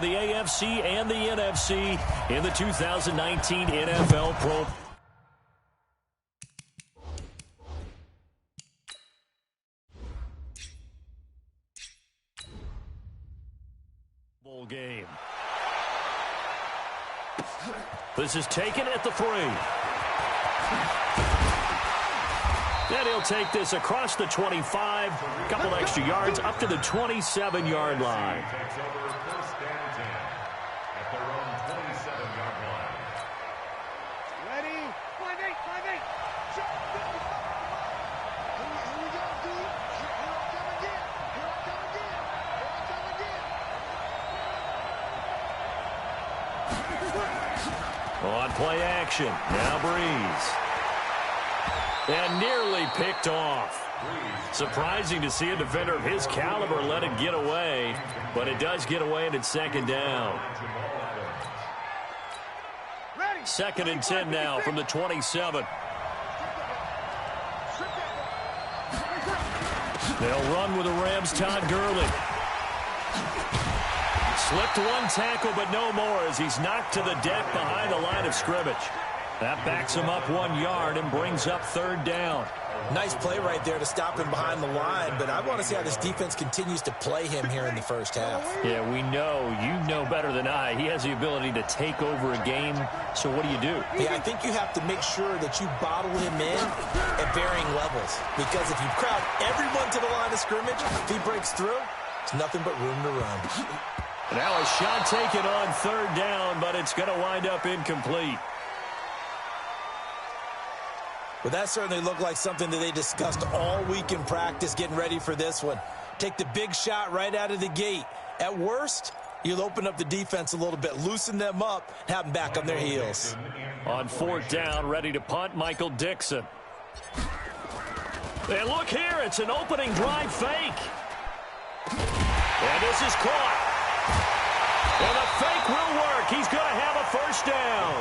The AFC and the NFC in the 2019 NFL Pro Bowl game. This is taken at the 3. Then he'll take this across the 25, a couple extra yards up to the 27-yard line. On play action, now Breeze. And nearly picked off. Surprising to see a defender of his caliber let it get away, but it does get away and it's second down. 2nd and 10 now from the 27. They'll run with the Rams' Todd Gurley. Slipped one tackle, but no more as he's knocked to the deck behind the line of scrimmage. That backs him up 1 yard and brings up 3rd down. Nice play right there to stop him behind the line, but I want to see how this defense continues to play him here in the first half. Yeah, we know. You know better than I. He has the ability to take over a game, so what do you do? Yeah, I think you have to make sure that you bottle him in at varying levels, because if you crowd everyone to the line of scrimmage, if he breaks through, it's nothing but room to run. Now a shot taken on 3rd down, but it's going to wind up incomplete. Well, that certainly looked like something that they discussed all week in practice getting ready for this one. Take the big shot right out of the gate. At worst, you'll open up the defense a little bit, loosen them up, and have them back on their heels. On 4th down, ready to punt, Michael Dixon. And look here, it's an opening drive fake. And this is caught. And the fake will work. He's going to have a 1st down.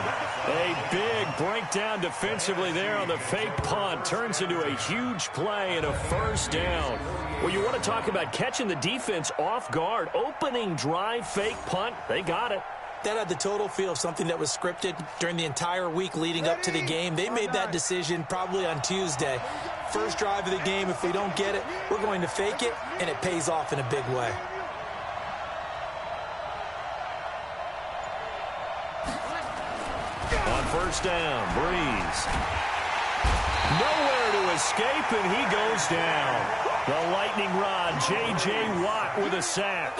A big breakdown defensively there on the fake punt. Turns into a huge play and a 1st down. Well, you want to talk about catching the defense off guard. Opening drive fake punt. They got it. That had the total feel of something that was scripted during the entire week leading up to the game. They made that decision probably on Tuesday. First drive of the game, if we don't get it, we're going to fake it, and it pays off in a big way. On 1st down, Breeze. Nowhere to escape, and he goes down. The lightning rod, J.J. Watt with a sack.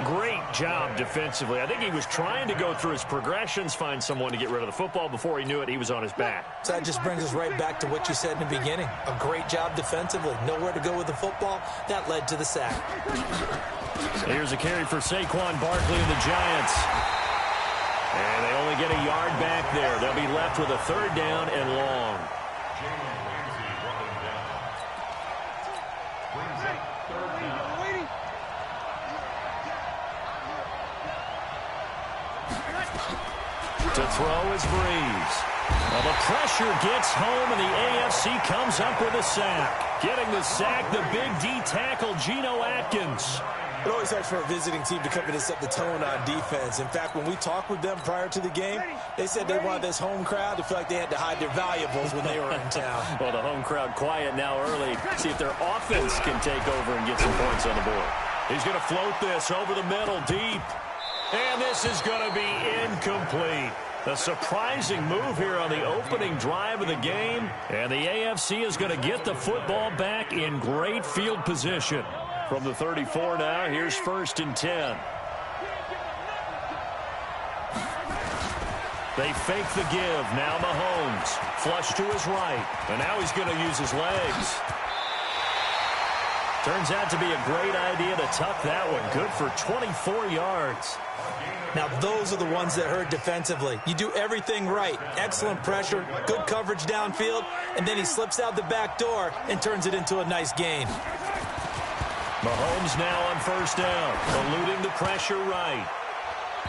Great job defensively. I think he was trying to go through his progressions, find someone to get rid of the football. Before he knew it, he was on his back. So that just brings us right back to what you said in the beginning. A great job defensively. Nowhere to go with the football. That led to the sack. Here's a carry for Saquon Barkley and the Giants. And they only get a yard back there. They'll be left with a 3rd down and long. To throw is Breeze. Well, the pressure gets home, and the AFC comes up with a sack. Getting the sack, the big D tackle, Geno Atkins. It always helps for a visiting team to come in and set the tone on defense. In fact, when we talked with them prior to the game, they said they wanted this home crowd to feel like they had to hide their valuables when they were in town. Well, the home crowd quiet now early. See if their offense can take over and get some points on the board. He's going to float this over the middle deep. And this is going to be incomplete. A surprising move here on the opening drive of the game. And the AFC is going to get the football back in great field position. From the 34 now, here's 1st and 10. They fake the give. Now Mahomes. Flush to his right. And now he's going to use his legs. Turns out to be a great idea to tuck that one. Good for 24 yards. Now, those are the ones that hurt defensively. You do everything right. Excellent pressure, good coverage downfield, and then he slips out the back door and turns it into a nice gain. Mahomes now on 1st down, eluding the pressure right.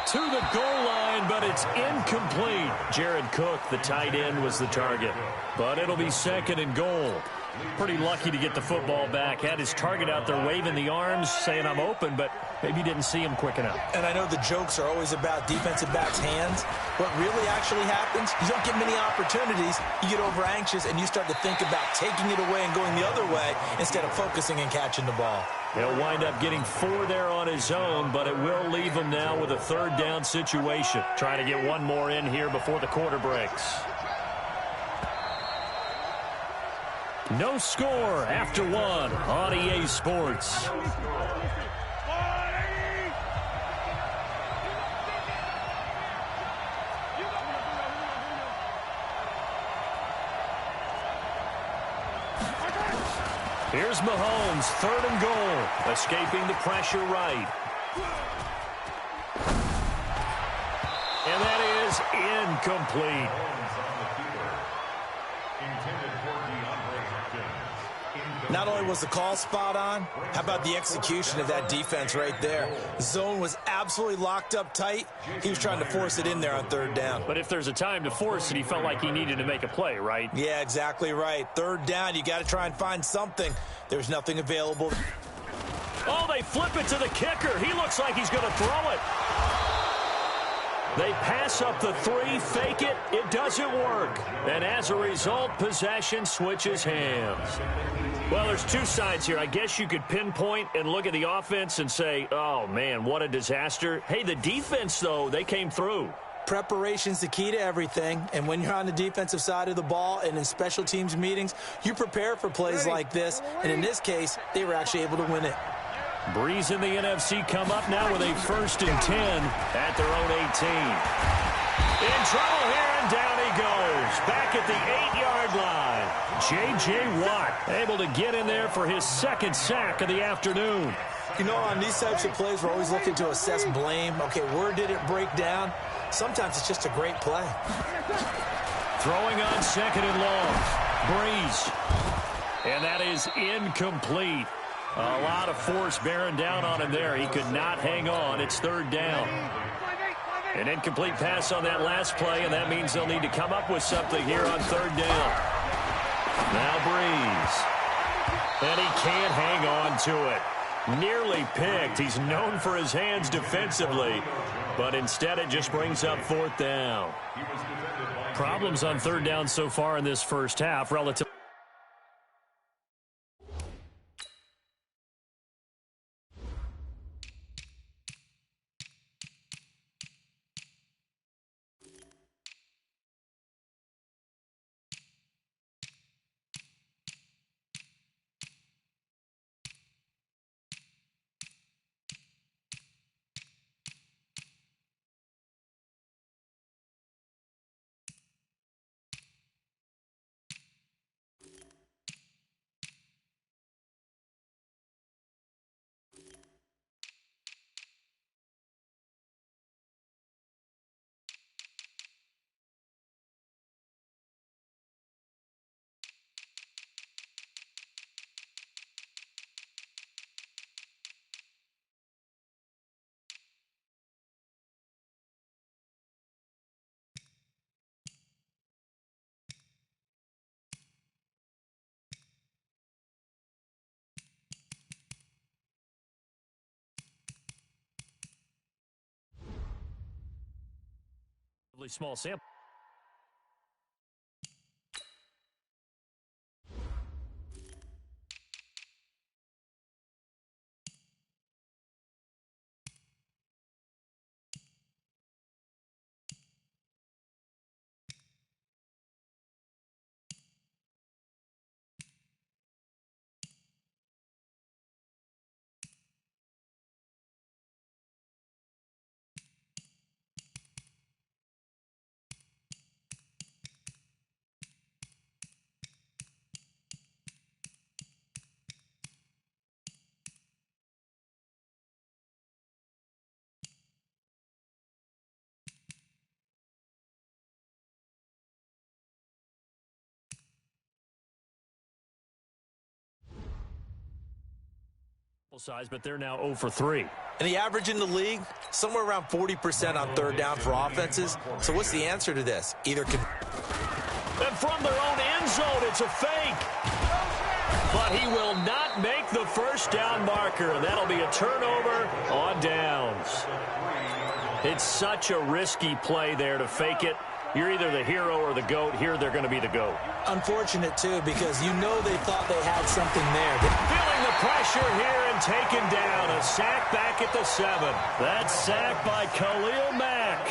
To the goal line, but it's incomplete. Jared Cook, the tight end, was the target. But it'll be 2nd and goal. Pretty lucky to get the football back. Had his target out there waving the arms, saying I'm open, but maybe didn't see him quick enough. And I know the jokes are always about defensive backs' hands. What really actually happens, you don't get many opportunities. You get over anxious, and you start to think about taking it away and going the other way instead of focusing and catching the ball. He'll wind up getting 4 there on his own, but it will leave him now with a third down situation. Trying to get one more in here before the quarter breaks. No score after 1 on EA Sports. Here's Mahomes, 3rd and goal, escaping the pressure right. And that is incomplete. Not only was the call spot on, how about the execution of that defense right there? Zone was absolutely locked up tight. He was trying to force it in there on 3rd down. But if there's a time to force it, he felt like he needed to make a play, right? Yeah, exactly right. 3rd down, you got to try and find something. There's nothing available. Oh, they flip it to the kicker. He looks like he's going to throw it. They pass up the 3, fake it. It doesn't work. And as a result, possession switches hands. Well, there's 2 sides here. I guess you could pinpoint and look at the offense and say, oh, man, what a disaster. Hey, the defense, though, they came through. Preparation's the key to everything, and when you're on the defensive side of the ball and in special teams meetings, you prepare for plays like this, and in this case, they were actually able to win it. Breeze in the NFC come up now with a 1st and 10 at their own 18. In trouble here, and down he goes. Back at the 8-yard line. J.J. Watt able to get in there for his 2nd sack of the afternoon. You know, on these types of plays, we're always looking to assess blame. Okay, where did it break down? Sometimes it's just a great play. Throwing on 2nd and long. Breeze. And that is incomplete. A lot of force bearing down on him there. He could not hang on. It's 3rd down. An incomplete pass on that last play, and that means they'll need to come up with something here on 3rd down. Now Breeze. And he can't hang on to it. Nearly picked. He's known for his hands defensively, but instead it just brings up 4th down. Problems on 3rd down so far in this first half relative. Small sample. Size, but they're now 0 for 3. And the average in the league, somewhere around 40% on 3rd down for offenses. So what's the answer to this? Either can... And from their own end zone, it's a fake. But he will not make the first down marker. That'll be a turnover on downs. It's such a risky play there to fake it. You're either the hero or the GOAT. Here they're going to be the GOAT. Unfortunate, too, because you know they thought they had something there. Feeling the pressure here and taken down. A sack back at the 7. That sack by Khalil Mack.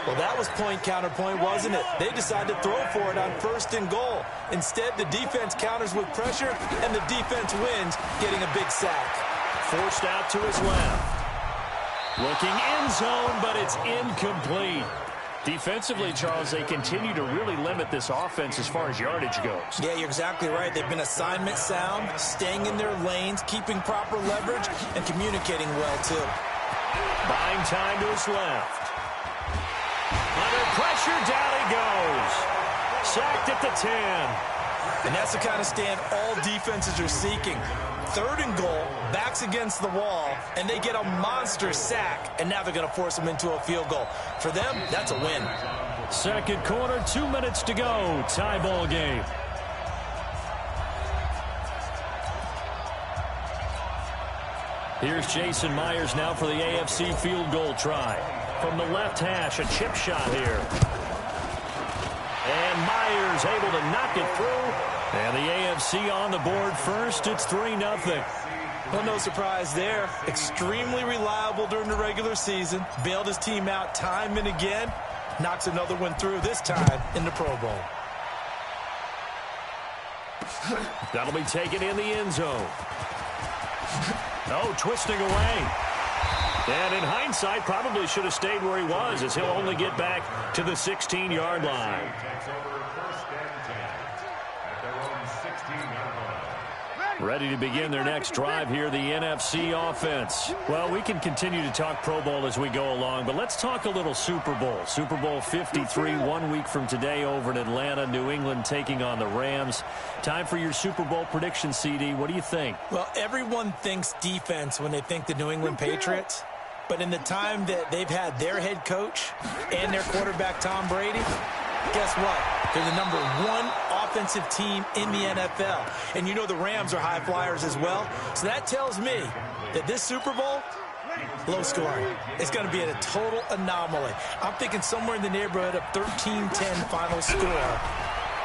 Well, that was point counterpoint, wasn't it? They decided to throw for it on 1st and goal. Instead, the defense counters with pressure, and the defense wins, getting a big sack. Forced out to his left. Looking end zone, but it's incomplete. Defensively, Charles, they continue to really limit this offense as far as yardage goes. Yeah, you're exactly right. They've been assignment sound, staying in their lanes, keeping proper leverage, and communicating well, too. Buying time to his left. Under pressure, down he goes. Sacked at the 10. And that's the kind of stand all defenses are seeking. 3rd and goal, backs against the wall, and they get a monster sack, and now they're going to force them into a field goal. For them, that's a win. Second quarter, 2 minutes to go. Tie ball game. Here's Jason Myers now for the AFC field goal try. From the left hash, a chip shot here. And Myers able to knock it through. And the AFC on the board first. It's 3-0. Well, no surprise there. Extremely reliable during the regular season. Bailed his team out time and again. Knocks another one through, this time in the Pro Bowl. That'll be taken in the end zone. Oh, twisting away. And in hindsight, probably should have stayed where he was, as he'll only get back to the 16-yard line. Ready to begin their next drive here, the NFC offense. Well, we can continue to talk Pro Bowl as we go along, but let's talk a little Super Bowl. Super Bowl 53, 1 week from today over in Atlanta, New England taking on the Rams. Time for your Super Bowl prediction, CD. What do you think? Well, everyone thinks defense when they think the New England Patriots. But in the time that they've had their head coach and their quarterback, Tom Brady, guess what? They're the #1 offensive team in the NFL. And you know the Rams are high flyers as well. So that tells me that this Super Bowl, low scoring. It's going to be a total anomaly. I'm thinking somewhere in the neighborhood of 13-10 final score.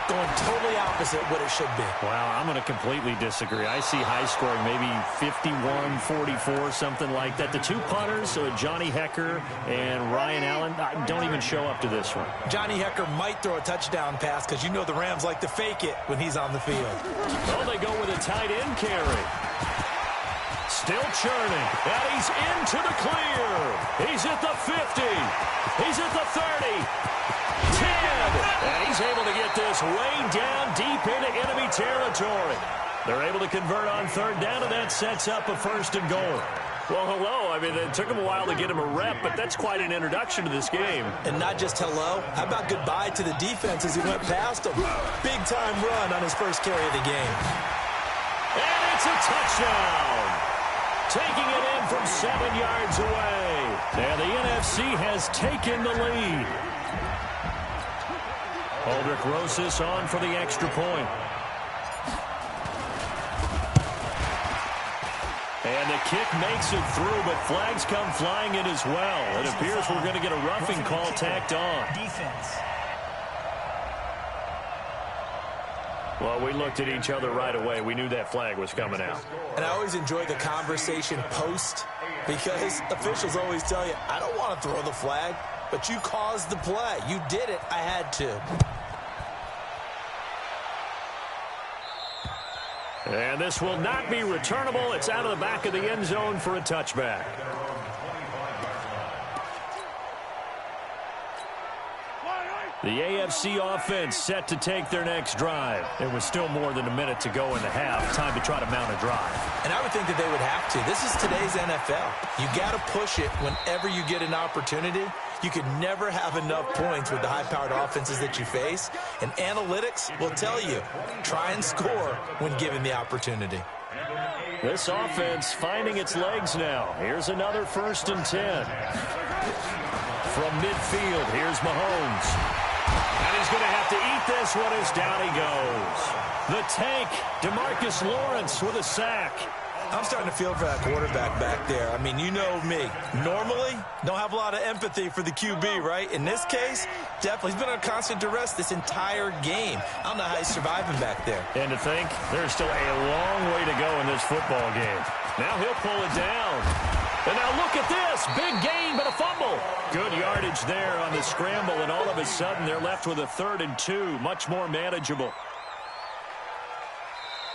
Going totally opposite what it should be. Wow, I'm going to completely disagree. I see high scoring, maybe 51-44, something like that. The two punters, Johnny Hecker and Ryan Allen, don't even show up to this one. Johnny Hecker might throw a touchdown pass because you know the Rams like to fake it when he's on the field. Oh, they go with a tight end carry. Still churning, and he's into the clear. He's at the 50. He's at the 30. 10, and he's able to get this way down deep into enemy territory. They're able to convert on 3rd down, and that sets up a 1st and goal. Well, hello. I mean, it took him a while to get him a rep, but that's quite an introduction to this game. And not just hello. How about goodbye to the defense as he went past him? Big-time run on his first carry of the game. And it's a touchdown. Taking it in from 7 yards away. And the NFC has taken the lead. Aldrich Rosas on for the extra point. And the kick makes it through, but flags come flying in as well. It appears we're going to get a roughing call tacked on. Defense. Well, we looked at each other right away. We knew that flag was coming out. And I always enjoy the conversation post because officials always tell you, I don't want to throw the flag, but you caused the play. You did it. I had to. And this will not be returnable. It's out of the back of the end zone for a touchback. The AFC offense set to take their next drive. It was still more than a minute to go in the half. Time to try to mount a drive. And I would think that they would have to. This is today's NFL. You got to push it whenever you get an opportunity. You could never have enough points with the high-powered offenses that you face. And analytics will tell you, try and score when given the opportunity. This offense finding its legs now. Here's another 1st and 10. From midfield, here's Mahomes. And he's going to have to eat this one as down he goes. The tank, DeMarcus Lawrence with a sack. I'm starting to feel for that quarterback back there. I mean, you know me. Normally, don't have a lot of empathy for the QB, right? In this case, definitely. He's been under constant duress this entire game. I don't know how he's surviving back there. And to think, there's still a long way to go in this football game. Now he'll pull it down. And now look at this. Big gain, but a fumble. Good yardage there on the scramble, and all of a sudden they're left with a 3rd and 2. Much more manageable.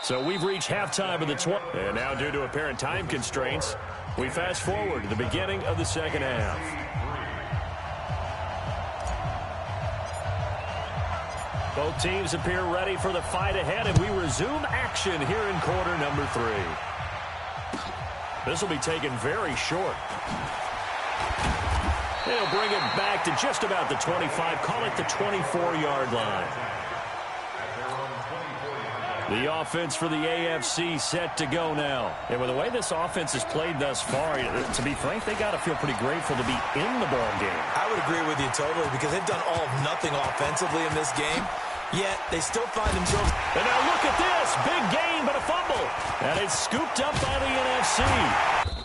So we've reached halftime of the 20. And now due to apparent time constraints, we fast forward to the beginning of the second half. Both teams appear ready for the fight ahead, and we resume action here in quarter number 3. This will be taken very short. They'll bring it back to just about the 25, call it the 24-yard line. The offense for the AFC set to go now. And with the way this offense has played thus far, to be frank, they got to feel pretty grateful to be in the ball game. I would agree with you totally because they've done all of nothing offensively in this game, yet they still find themselves. And now look at this. Big gain, but a fumble. And it's scooped up by the NFC.